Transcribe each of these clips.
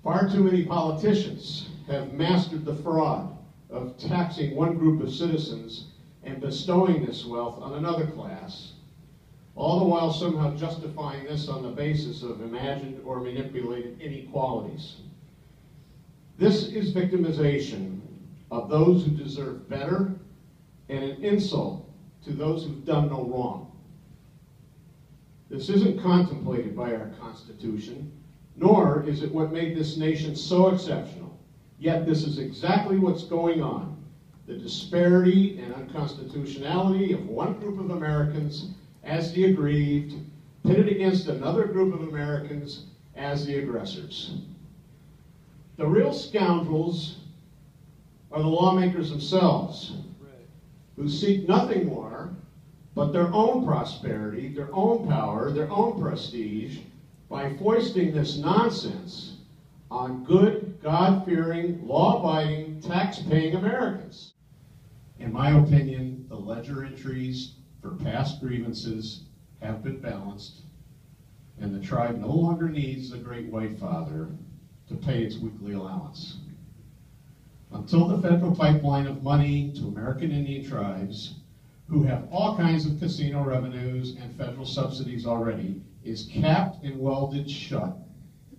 Far too many politicians have mastered the fraud of taxing one group of citizens and bestowing this wealth on another class, all the while somehow justifying this on the basis of imagined or manipulated inequalities. This is victimization of those who deserve better and an insult to those who've done no wrong. This isn't contemplated by our Constitution, nor is it what made this nation so exceptional. Yet this is exactly what's going on. The disparity and unconstitutionality of one group of Americans as the aggrieved, pitted against another group of Americans as the aggressors. The real scoundrels are the lawmakers themselves, who seek nothing more but their own prosperity, their own power, their own prestige, by foisting this nonsense on good, God-fearing, law-abiding, tax-paying Americans. In my opinion, the ledger entries for past grievances have been balanced, and the tribe no longer needs the Great White Father to pay its weekly allowance. Until the federal pipeline of money to American Indian tribes, who have all kinds of casino revenues and federal subsidies already, is capped and welded shut,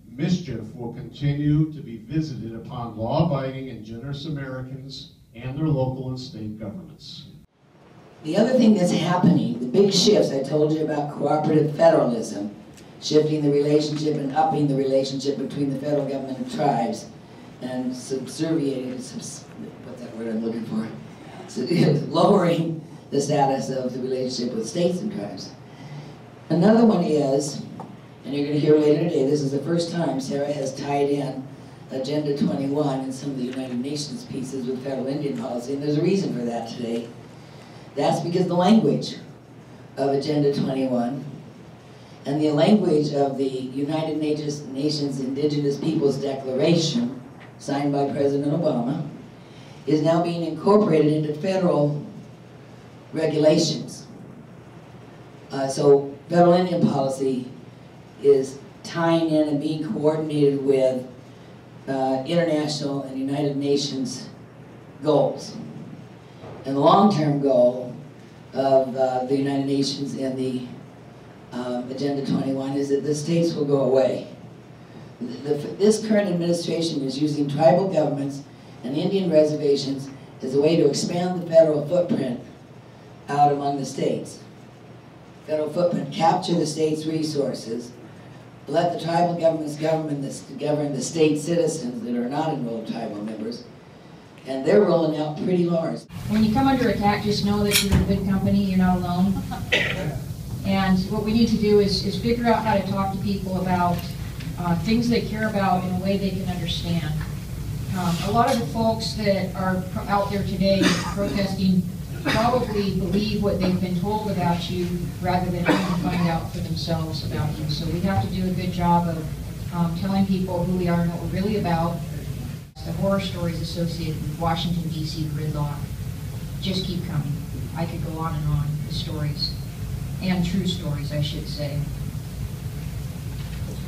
mischief will continue to be visited upon law-abiding and generous Americans and their local and state governments. The other thing that's happening, the big shifts I told you about cooperative federalism, shifting the relationship and upping the relationship between the federal government and tribes, and subserviating, what's that word I'm looking for? So, lowering the status of the relationship with states and tribes. Another one is, and you're going to hear later today, this is the first time Cera has tied in Agenda 21 and some of the United Nations pieces with federal Indian policy, and there's a reason for that today. That's because the language of Agenda 21 and the language of the United Nations Indigenous Peoples Declaration, signed by President Obama, is now being incorporated into federal regulations. So federal Indian policy is tying in and being coordinated with international and United Nations goals. And the long-term goal of the United Nations and the Agenda 21 is that the states will go away. This current administration is using tribal governments and Indian reservations as a way to expand the federal footprint out among the states. Federal footprint, capture the state's resources, let the tribal governments govern the state citizens that are not enrolled tribal members, and they're rolling out pretty large. When you come under attack, just know that you're in good company, you're not alone. And what we need to do is figure out how to talk to people about things they care about in a way they can understand. A lot of the folks that are out there today protesting probably believe what they've been told about you rather than trying to find out for themselves about you. So we have to do a good job of telling people who we are and what we're really about. The horror stories associated with Washington, D.C. gridlock just keep coming. I could go on and on with stories, and true stories, I should say.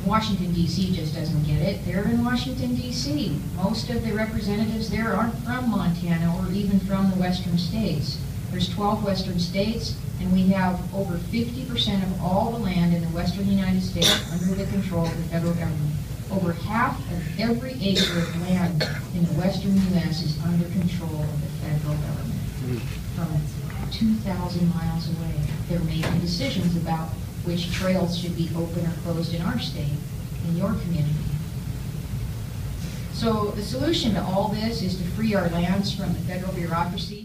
Washington, D.C. just doesn't get it. They're in Washington, D.C. Most of the representatives there aren't from Montana or even from the western states. There's 12 western states, and we have over 50% of all the land in the western United States under the control of the federal government. Over half of every acre of land in the western U.S. is under control of the federal government. From 2,000 miles away, they're making decisions about which trails should be open or closed in our state, in your community. So the solution to all this is to free our lands from the federal bureaucracy.